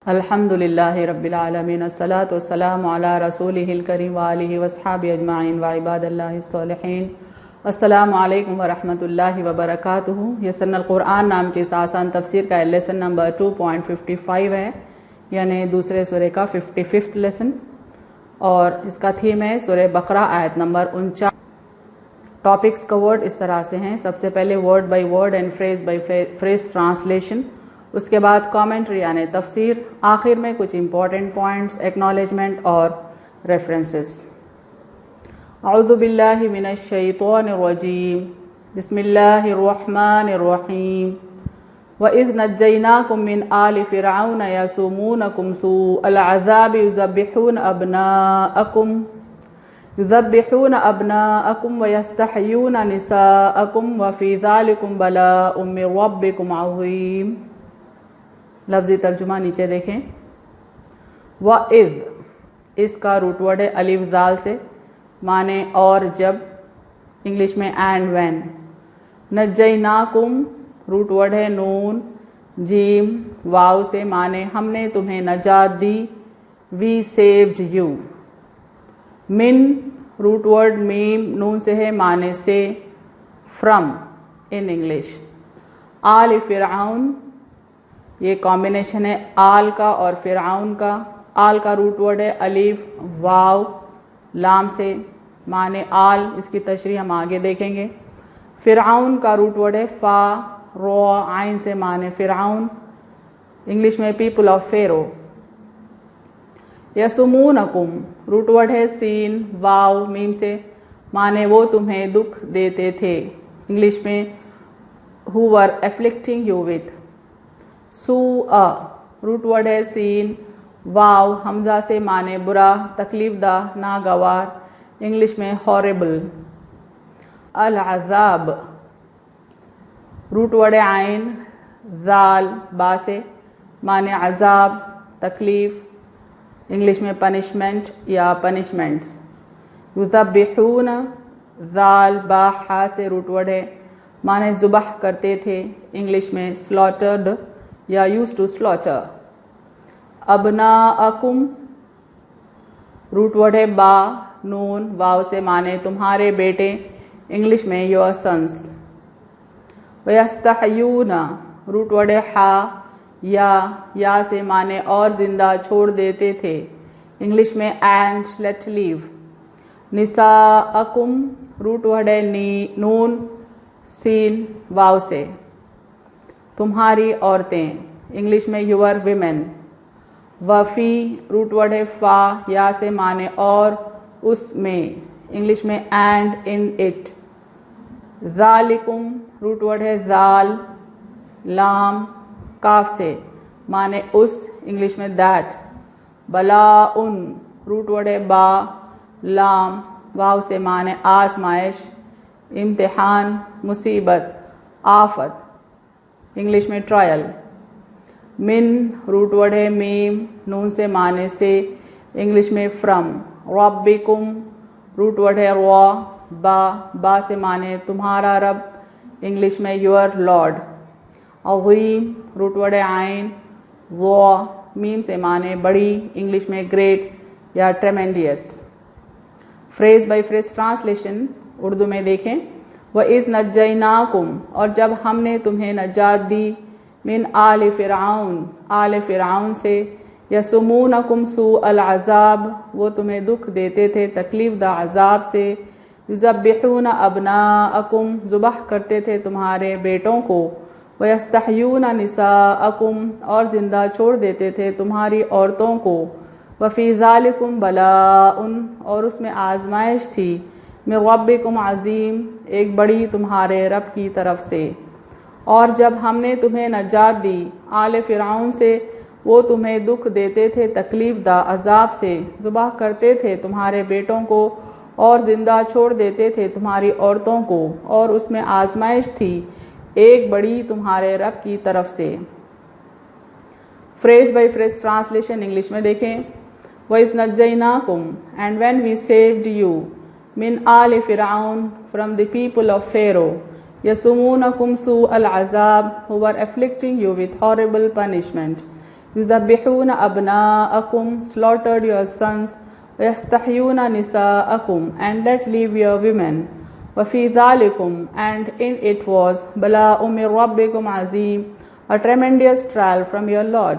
الحمدللہ رب العالمین الصلاۃ والسلام علی رسولہ الکریم وآلہ وصحبہ اجمعین وعباد اللہ الصالحین۔ السلام علیکم ورحمۃ اللہ وبرکاتہ۔ یسرنا القرآن نام کے اس آسان تفسیر کا لیسن نمبر 2.55 ہے، یعنی دوسرے سورہ کا 55 لیسن، اور اس کا تھیم ہے سورہ بقرہ آیت نمبر 49۔ ٹاپکس کورڈ اس طرح سے ہیں: سب سے پہلے word by word and phrase by phrase translation, اس کے بعد کامنٹری یعنی تفسیر، آخر میں کچھ امپورٹنٹ پوائنٹس، ایکنالجمنٹ اور ریفرنسز۔ اعوذ باللہ من الشیطان الرجیم، بسم اللہ الرحمن الرحیم۔ وَإِذْ نَجَّيْنَاكُم مِّنْ آلِ فِرْعَوْنَ يَسُومُونَكُمْ سُوءَ الْعَذَابِ يُذَبِّحُونَ أَبْنَاءَكُمْ وَيَسْتَحْيُونَ نِسَاءَكُمْ وَفِي ذَلِكُمْ بَلَاءٌ مِّن رَّبِّكُمْ عَظِيمٌ۔ لفظی ترجمہ نیچے دیکھیں۔ وَإِذْ، اس کا روٹ ورڈ ہے الف ذال سے، معنی اور جب، انگلش میں اینڈ وین۔ نجیناکم، روٹ ورڈ ہے نون جیم واو سے، معنی ہم نے تمہیں نجات دی، وی سیوڈ یو۔ من، روٹ ورڈ میم نون سے ہے، معنی سے، فرام ان انگلش۔ آل فرعون، یہ کامبینیشن ہے آل کا اور فرعون کا۔ آل کا روٹ ورڈ ہے الف واو لام سے، معنی آل، اس کی تشریح ہم آگے دیکھیں گے۔ فرعون کا روٹ ورڈ ہے فا رو عین سے، معنی فرعون، انگلش میں پیپل آف فیرو۔ یسومونکم، روٹ ورڈ ہے سین واو میم سے، معنی وہ تمہیں دکھ دیتے تھے، انگلش میں who were afflicting you with۔ سوء، روٹ ورڈ ہے سین واو حمزہ سے، معنی برا، تکلیف دہ، ناگوار، انگلش میں ہاربل۔ العذاب، روٹ ورڈ ہے عین ذال با سے، معنی عذاب، تکلیف، انگلش میں پنشمنٹ یا پنشمنٹس۔ یذبحون، ذال با ہا سے روٹ ورڈ ہے، معنی ذبح کرتے تھے، انگلش میں slaughtered یا used to slaughter۔ ابناءکم، روٹ ورڈ ہے با نون واو سے، معنی تمہارے بیٹے، انگلش میں your sons۔ ویستحیون، روٹ ورڈ ہے ہا یا سے، معنی اور زندہ چھوڑ دیتے تھے، انگلش میں and let leave۔ نساءکم، روٹ ورڈ ہے نون سین واو سے، تمہاری عورتیں، انگلش میں your women۔ وفی، روٹ ورڈ ہے فا یا سے، معنی اور اس میں، انگلش میں and in it۔ ذالکم، روٹ ورڈ ہے ذال لام کاف سے، معنی اس، انگلش میں that۔ بلاء، روٹ ورڈ ہے با لام واو سے، معنی آزمائش، امتحان، مصیبت، آفت، انگلش میں ٹرائل۔ من، روٹ ورڈ ہے میم نون سے، معنی سے، انگلش میں فرام۔ ربکم، روٹ ورڈ ہے را با سے، معنی تمہارا رب، انگلش میں your lord۔ عظیم، روٹ ورڈ ہے عین میم سے، معنی بڑی، انگلش میں گریٹ یا tremendous. Phrase by phrase translation Urdu میں دیکھیں۔ وَإِذْ نَجَّيْنَاكُمْ، اور جب ہم نے تمہیں نجات دی، من آل فرعون، آل فرعون سے، یسومونکم سوء العذاب، وہ تمہیں دکھ دیتے تھے تکلیف دہ عذاب سے، یذبحون ابناءکم، ذبح کرتے تھے تمہارے بیٹوں کو، ویستحیون نساءکم، اور زندہ چھوڑ دیتے تھے تمہاری عورتوں کو، وفی ذالکم بلاء، اور اس میں آزمائش تھی، من ربکم عظیم، ایک بڑی تمہارے رب کی طرف سے۔ اور جب ہم نے تمہیں نجات دی آل فرعون سے، وہ تمہیں دکھ دیتے تھے تکلیف دہ عذاب سے، ذبح کرتے تھے تمہارے بیٹوں کو اور زندہ چھوڑ دیتے تھے تمہاری عورتوں کو، اور اس میں آزمائش تھی ایک بڑی تمہارے رب کی طرف سے۔ Phrase by phrase translation English میں دیکھیں۔ وَإِذْ نَجَّيْنَاكُمْ، and when we saved you، من آل فرعون، from the people of Pharaoh، یسومونکم سوء العذاب، who were afflicting you with horrible punishment، يذبحون أبناءكم, slaughtered your sons, ويستحيون نساءكم, and let live your women. وفي ذلكم, and in it was بلاء من ربكم عظيم, a tremendous trial from your Lord.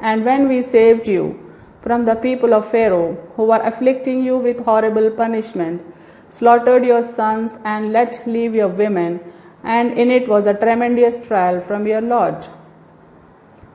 And when we saved you from the people of Pharaoh, who were afflicting you with horrible punishment, slaughtered your sons and let live your women, and in it was a tremendous trial from your Lord.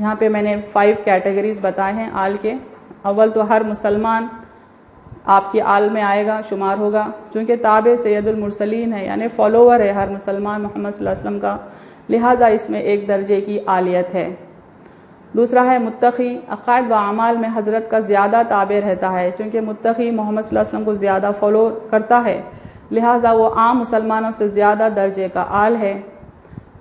یہاں پہ میں نے 5 categories بتائے ہیں آل کے. اول تو ہر مسلمان آپ کی آل میں آئے گا، شمار ہوگا، چونکہ تابع سید المرسلین ہے، یعنی فالوور ہے ہر مسلمان محمد صلی اللہ علیہ وسلم کا، لہٰذا اس میں ایک درجے کی آلیت ہے. دوسرا ہے متقی، عقائد و اعمال میں حضرت کا زیادہ تابع رہتا ہے، چونکہ متقی محمد صلی اللہ علیہ وسلم کو زیادہ فالو کرتا ہے، لہٰذا وہ عام مسلمانوں سے زیادہ درجے کا آل ہے.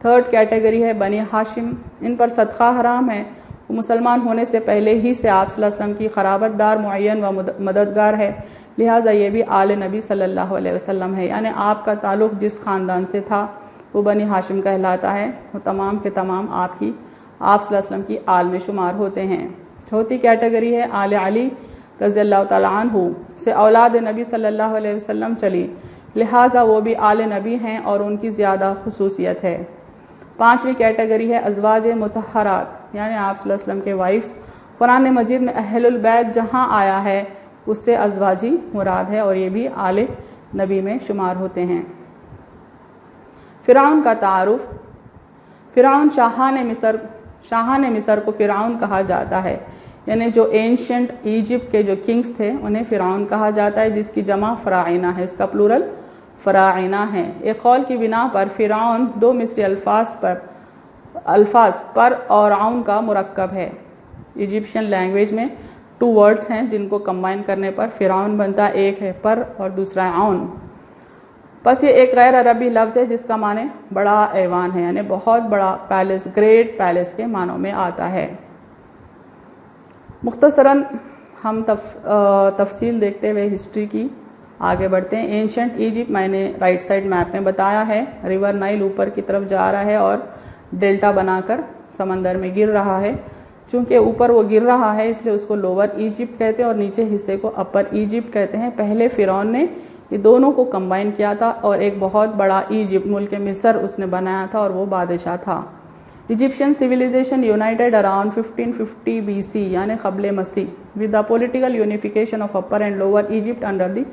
تھرڈ کیٹیگری ہے بنی ہاشم، ان پر صدقہ حرام ہے، وہ مسلمان ہونے سے پہلے ہی سے آپ صلی اللہ علیہ وسلم کی قرابت دار معین و مددگار ہے، لہٰذا یہ بھی آل نبی صلی اللہ علیہ وسلم ہے، یعنی آپ کا تعلق جس خاندان سے تھا وہ بنی ہاشم کہلاتا ہے، وہ تمام کے تمام آپ صلی اللہ علیہ وسلم کی آل میں شمار ہوتے ہیں. چوتھی کیٹیگری ہے آل علی رضی اللہ تعالیٰ عنہ سے اولاد نبی صلی اللہ علیہ وسلم چلی، لہٰذا وہ بھی آل نبی ہیں اور ان کی زیادہ خصوصیت ہے. پانچویں کیٹیگری ہے ازواج مطہرات، یعنی آپ صلی اللہ علیہ وسلم کے وائفز. قرآن مجید میں اہل البیت جہاں آیا ہے اس سے ازواجی مراد ہے اور یہ بھی آل نبی میں شمار ہوتے ہیں. فرعون کا تعارف. فرعون شاہان مصر کو فرعون کہا جاتا ہے، یعنی جو اینشنٹ ایجپٹ کے جو کنگز تھے انہیں فرعون کہا جاتا ہے، جس کی جمع فراعنہ ہے، اس کا پلورل فراعنہ ہے. ایک قول کی بنا پر فرعون 2 مصری الفاظ پر اور عون کا مرکب ہے. ایجپشین لینگویج میں 2 ورڈز ہیں جن کو کمبائن کرنے پر فرعون بنتا ہے، ایک ہے پر اور دوسرا ہے عون. بس یہ ایک غیر عربی لفظ ہے جس کا معنی بڑا ایوان ہے، یعنی بہت بڑا پیلس، گریٹ پیلس کے معنوں میں آتا ہے. مختصراً ہم تفصیل دیکھتے ہوئے ہسٹری کی آگے بڑھتے ہیں. اینشنٹ ایجپٹ میں نے رائٹ سائڈ میپ میں بتایا ہے، ریور نائل اوپر کی طرف جا رہا ہے اور ڈیلٹا بنا کر سمندر میں گر رہا ہے. چونکہ اوپر وہ گر رہا ہے اس لیے اس کو لوور ایجپٹ کہتے ہیں اور نیچے حصے کو اپر ایجپٹ کہتے ہیں. پہلے فرعون نے یہ دونوں کو کمبائن کیا تھا اور ایک بہت بڑا ایجپٹ ملک مصر اس نے بنایا تھا اور وہ بادشاہ تھا. Egyptian civilization united around 1550 BC یعنی قبل مسیح with the political unification of upper and lower Egypt under the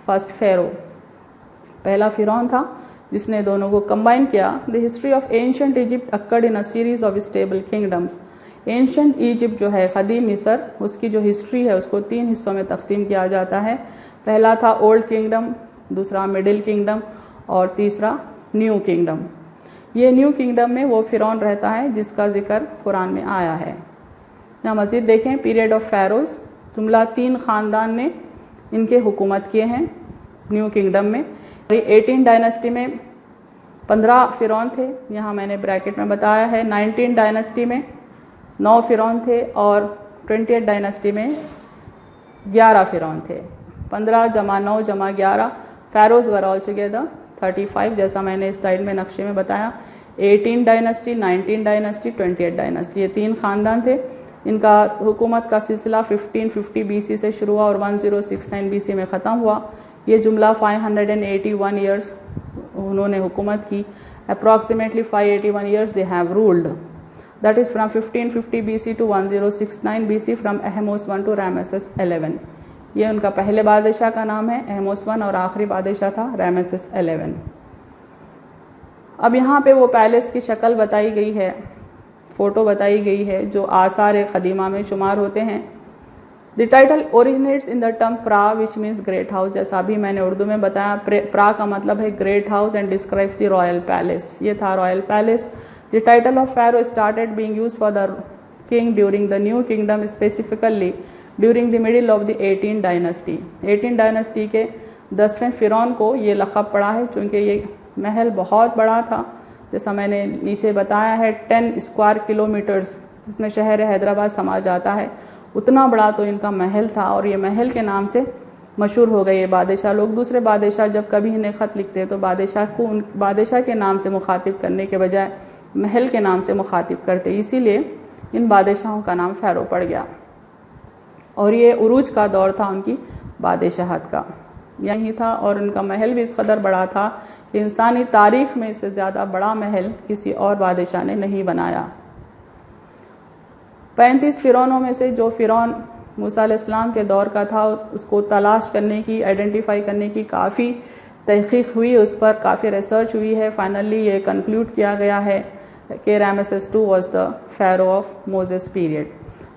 first pharaoh. پہلا فرعون تھا جس نے دونوں کو کمبائن کیا. The history of ancient Egypt occurred in a series of stable kingdoms. Ancient Egypt جو ہے قدیم مصر، اس کی جو ہسٹری ہے اس کو 3 حصوں میں تقسیم کیا جاتا ہے. پہلا تھا اولڈ کنگڈم، دوسرا مڈل کنگڈم اور تیسرا نیو کنگڈم. یہ نیو کنگڈم میں وہ فرعون رہتا ہے جس کا ذکر قرآن میں آیا ہے. یہاں مزید دیکھیں پیریڈ آف فیروز، جملہ 3 خاندان نے ان کے حکومت کیے ہیں نیو کنگڈم میں. 18 ڈائنسٹی میں 15 فرعون تھے، یہاں میں نے بریکٹ میں بتایا ہے. 19 ڈائنسٹی میں 9 فرعون تھے اور 28 ڈائنسٹی میں 11 فرعون تھے. 15 جمع 9 جمع 11 فیروز ور آل ٹوگیدر 35، جیسا میں نے اس سائڈ میں نقشے میں بتایا. 18 ڈائنسٹی، 19 ڈائنسٹی، 28 ڈائنسٹی، یہ 3 خاندان تھے. ان کا حکومت کا سلسلہ 1550 BC سے شروع ہوا اور 1069 BC میں ختم ہوا. یہ جملہ 581 ایئرس انہوں نے حکومت کی. Approximately 581 years they have ruled. That is from 1550 BC to 1069 BC from Ahmose I to Ramesses XI. یہ ان کا پہلے بادشاہ کا نام ہے احموس I اور آخری بادشاہ تھا رامسس 11. اب یہاں پہ وہ پیلس کی شکل بتائی گئی ہے، فوٹو بتائی گئی ہے جو آثار قدیمہ میں شمار ہوتے ہیں. The title originates in the term pra which means great house. جیسا ابھی میں نے اردو میں بتایا، pra کا مطلب ہے great house and describes the royal palace. یہ تھا royal palace. The title of pharaoh started being used for the king during the new kingdom, specifically during the middle of the 18 dynasty. 18 dynasty کے 10ویں فرعون کو یہ لقب پڑا ہے چونکہ یہ محل بہت بڑا تھا، جیسا میں نے نیچے بتایا ہے 10 اسکوائر کلومیٹرز جس میں شہر حیدرآباد سما جاتا ہے، اتنا بڑا تو ان کا محل تھا اور یہ محل کے نام سے مشہور ہو گئے. یہ بادشاہ لوگ دوسرے بادشاہ جب کبھی انہیں خط لکھتے تو بادشاہ کے نام سے مخاطب کرنے کے بجائے محل کے نام سے مخاطب کرتے، اسی لیے ان بادشاہوں کا نام فیرو پڑ گیا. اور یہ عروج کا دور تھا ان کی بادشاہت کا، یہی تھا. اور ان کا محل بھی اس قدر بڑا تھا کہ انسانی تاریخ میں اس سے زیادہ بڑا محل کسی اور بادشاہ نے نہیں بنایا. 35 فرعونوں میں سے جو فرعون موسیٰ علیہ السلام کے دور کا تھا اس کو تلاش کرنے کی، آئیڈینٹیفائی کرنے کی کافی تحقیق ہوئی، اس پر کافی ریسرچ ہوئی ہے. فائنلی یہ کنکلوڈ کیا گیا ہے کہ Ramses II was the pharaoh of Moses period.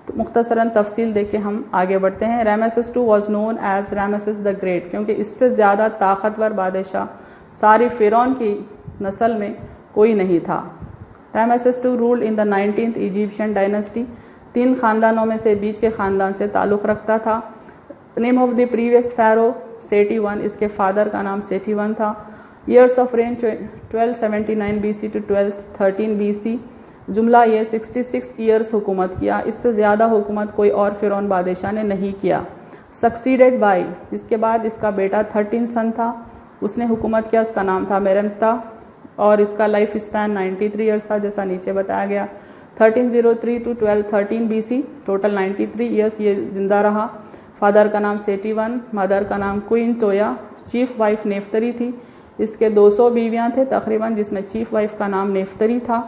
تو مختصراً تفصیل دیکھ کے ہم آگے بڑھتے ہیں. Ramses II was known as Ramses the great, کیونکہ اس سے زیادہ طاقتور بادشاہ ساری فرعون کی نسل میں کوئی نہیں تھا. رامسس II رولڈ ان دا 19th ایجپشین ڈائنسٹی، 3 خاندانوں میں سے بیچ کے خاندان سے تعلق رکھتا تھا. Name of the previous pharaoh Seti I، اس کے فادر کا نام سیٹی I تھا. Years of reign 1279 BC to 1213 BC. جملہ یہ 66 ایئرس حکومت کیا، اس سے زیادہ حکومت کوئی اور فرعون بادشاہ نے نہیں کیا. سکسیڈیڈ بائی، اس کے بعد اس کا بیٹا 13 سن تھا، اس نے حکومت کیا، اس کا نام تھا میرمتا، اور اس کا لائف اسپین 93 ایئرس تھا جیسا نیچے بتایا گیا. 1303 to 1213 BC، ٹوٹل 93 ایئرس یہ زندہ رہا. فادر کا نام سیٹی I، مدر کا نام کوئن تویا، چیف وائف نیفتری تھی. اس کے 200 بیویاں تھے تقریباً، جس میں چیف وائف کا نام نیفتری تھا.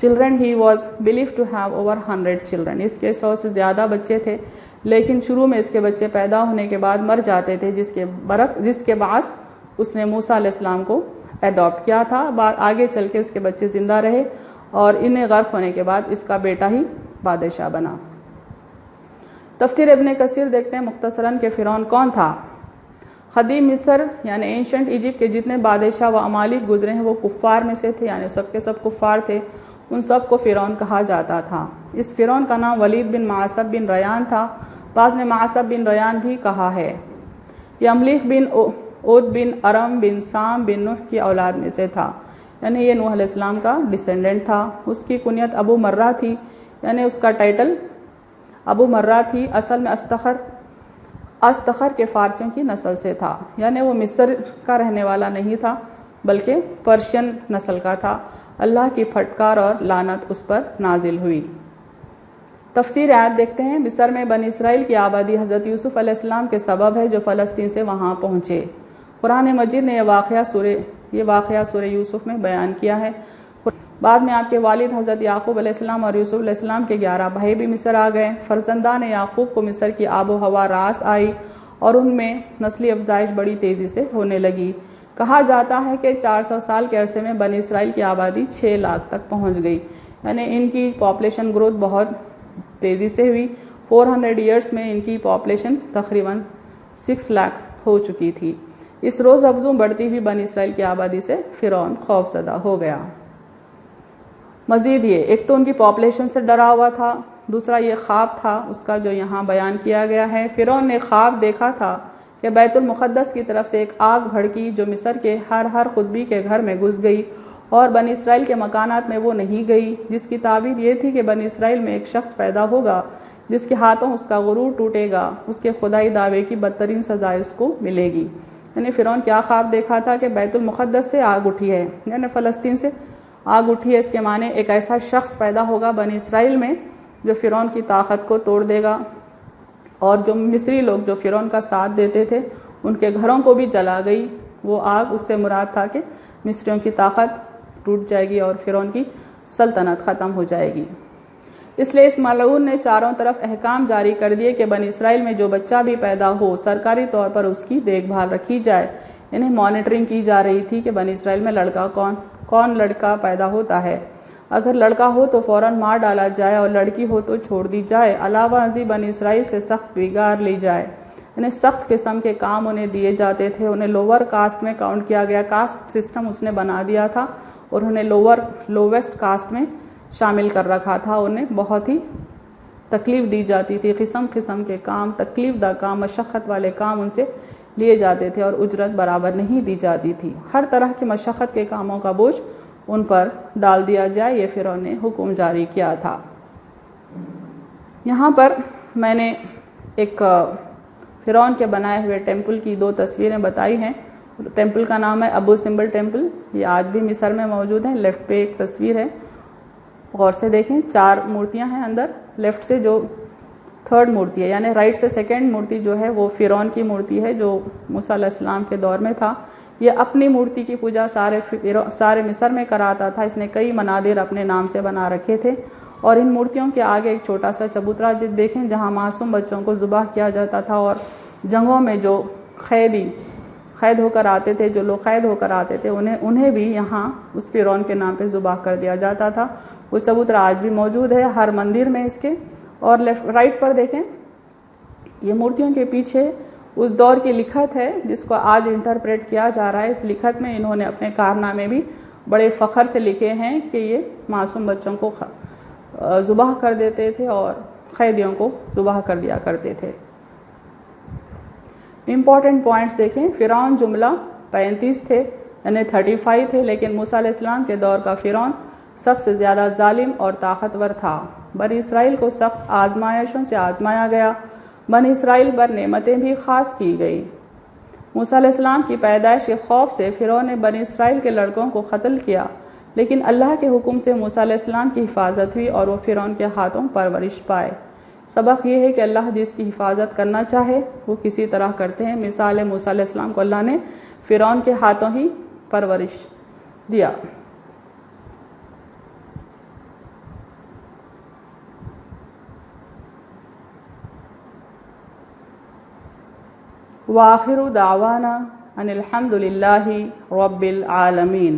Children he was believe to have over 100 children, اس کے 100 سے زیادہ بچے تھے، لیکن شروع میں اس کے بچے پیدا ہونے کے بعد مر جاتے تھے، جس کے باعث اس نے موسیٰ علیہ السلام کو اڈاپٹ کیا تھا. آگے چل کے اس کے بچے زندہ رہے اور انہیں غرق ہونے کے بعد اس کا بیٹا ہی بادشاہ بنا. تفسیر ابن کثیر دیکھتے ہیں مختصراً کہ فرعون کون تھا. قدیم مصر یعنی اینشنٹ ایجپٹ کے جتنے بادشاہ و ممالک گزرے ہیں وہ کفار میں سے تھے، یعنی سب کے سب کفار تھے. ان سب کو فرعون کہا جاتا تھا. اس فرعون کا نام ولید بن معصب بن ریان تھا، بعض نے معصب بن ریان بھی کہا ہے. یملیخ بن عود بن ارم بن سام بن نوح کی اولاد میں سے تھا، یعنی یہ نوح علیہ السلام کا ڈسینڈنٹ تھا. اس کی کنیت ابو مرہ تھی، یعنی اس کا ٹائٹل ابو مرہ تھی. اصل میں استخر کے فارسیوں کی نسل سے تھا، یعنی وہ مصر کا رہنے والا نہیں تھا بلکہ پرشین نسل کا تھا. اللہ کی پھٹکار اور لعنت اس پر نازل ہوئی. تفسیر آیت دیکھتے ہیں. مصر میں بنی اسرائیل کی آبادی حضرت یوسف علیہ السلام کے سبب ہے جو فلسطین سے وہاں پہنچے. قرآن مجید نے یہ واقعہ سورہ یوسف میں بیان کیا ہے. بعد میں آپ کے والد حضرت یعقوب علیہ السلام اور یوسف علیہ السلام کے 11 بھائی بھی مصر آ گئے. فرزندان یعقوب کو مصر کی آب و ہوا راس آئی اور ان میں نسلی افزائش بڑی تیزی سے ہونے لگی. کہا جاتا ہے کہ 400 سال کے عرصے میں بنی اسرائیل کی آبادی 6 لاکھ تک پہنچ گئی، یعنی ان کی پاپولیشن گروتھ بہت تیزی سے ہوئی. 400 ایئرس میں ان کی پاپولیشن تقریباً 6 لاکھ ہو چکی تھی. اس روز افزوں بڑھتی ہوئی بنی اسرائیل کی آبادی سے فرعون خوف زدہ ہو گیا. مزید یہ ایک تو ان کی پاپولیشن سے ڈرا ہوا تھا، دوسرا یہ خواب تھا اس کا جو یہاں بیان کیا گیا ہے. فرعون نے خواب دیکھا تھا کہ بیت المقدس کی طرف سے ایک آگ بھڑکی جو مصر کے ہر قطبی کے گھر میں گھس گئی اور بنی اسرائیل کے مکانات میں وہ نہیں گئی، جس کی تعبیر یہ تھی کہ بنی اسرائیل میں ایک شخص پیدا ہوگا جس کے ہاتھوں اس کا غرور ٹوٹے گا، اس کے خدائی دعوے کی بدترین سزا اس کو ملے گی. یعنی فرعون کیا خواب دیکھا تھا کہ بیت المقدس سے آگ اٹھی ہے، یعنی فلسطین سے آگ اٹھی ہے. اس کے معنی ایک ایسا شخص پیدا ہوگا بنی اسرائیل میں جو فرعون کی طاقت کو توڑ دے گا، اور جو مصری لوگ جو فرعون کا ساتھ دیتے تھے ان کے گھروں کو بھی جلا گئی وہ آگ. اس سے مراد تھا کہ مصریوں کی طاقت ٹوٹ جائے گی اور فرعون کی سلطنت ختم ہو جائے گی. اس لیے اس ملعون نے چاروں طرف احکام جاری کر دیے کہ بنی اسرائیل میں جو بچہ بھی پیدا ہو سرکاری طور پر اس کی دیکھ بھال رکھی جائے. انہیں مانیٹرنگ کی جا رہی تھی کہ بنی اسرائیل میں لڑکا کون لڑکا پیدا ہوتا ہے. اگر لڑکا ہو تو فوراً مار ڈالا جائے اور لڑکی ہو تو چھوڑ دی جائے. علاوہ ازیں بنی اسرائیل سے سخت بگاڑ لی جائے. انہیں سخت قسم کے کام انہیں دیے جاتے تھے. انہیں لوور کاسٹ میں کاؤنٹ کیا گیا. کاسٹ سسٹم اس نے بنا دیا تھا اور انہیں لوویسٹ کاسٹ میں شامل کر رکھا تھا. انہیں بہت ہی تکلیف دی جاتی تھی. قسم قسم کے کام، تکلیف دہ کام، مشقت والے کام ان سے لیے جاتے تھے اور اجرت برابر نہیں دی جاتی تھی. ہر طرح کی مشقت کے کاموں کا بوجھ ان پر ڈال دیا جائے، یہ فرعون نے حکم جاری کیا تھا. یہاں پر میں نے ایک فرعون کے بنائے ہوئے ٹیمپل کی 2 تصویریں بتائی ہیں. ٹیمپل کا نام ہے ابو سمبل ٹیمپل، یہ آج بھی مصر میں موجود ہے. لیفٹ پہ ایک تصویر ہے، غور سے دیکھیں. 4 مورتیاں ہیں اندر. لیفٹ سے جو 3rd مورتی ہے، یعنی رائٹ سے 2nd مورتی جو ہے وہ فرعون کی مورتی ہے جو موسیٰ علیہ السلام کے دور میں تھا. یہ اپنی مورتی کی پوجا سارے مصر میں کراتا تھا. اس نے کئی منادر اپنے نام سے بنا رکھے تھے اور ان مورتیوں کے آگے ایک چھوٹا سا چبوترا دیکھیں جہاں معصوم بچوں کو ذبح کیا جاتا تھا اور جنگوں میں جو قید ہو کر آتے تھے، جو لوگ قید ہو کر آتے تھے انہیں بھی یہاں اس فرعون کے نام پہ ذبح کر دیا جاتا تھا۔ وہ چبوترا آج بھی موجود ہے ہر مندر میں اس کے۔ اور لیفٹ رائٹ پر دیکھیں، یہ مورتیوں کے پیچھے اس دور کی لکھت ہے جس کو آج انٹرپریٹ کیا جا رہا ہے۔ اس لکھت میں انہوں نے اپنے کارنامے بھی بڑے فخر سے لکھے ہیں کہ یہ معصوم بچوں کو ذبح کر دیتے تھے اور قیدیوں کو ذبح کر دیا کرتے تھے۔ امپورٹنٹ پوائنٹس دیکھیں، فرعون جملہ 35 تھے یعنی 35 تھے، لیکن موسیٰ علیہ السلام کے دور کا فرعون سب سے زیادہ ظالم اور طاقتور تھا۔ بنی اسرائیل کو سخت آزمائشوں سے آزمایا گیا، بنی اسرائیل پر نعمتیں بھی خاص کی گئی۔ موسیٰ علیہ السلام کی پیدائش کے خوف سے فرعون نے بنی اسرائیل کے لڑکوں کو قتل کیا، لیکن اللہ کے حکم سے موسیٰ علیہ السلام کی حفاظت ہوئی اور وہ فرعون کے ہاتھوں پرورش پائے۔ سبق یہ ہے کہ اللہ جس کی حفاظت کرنا چاہے وہ کسی طرح کرتے ہیں۔ مثال موسیٰ علیہ السلام کو اللہ نے فرعون کے ہاتھوں ہی پرورش دیا۔ وآخر دعوانا ان الحمد للہ رب العالمین۔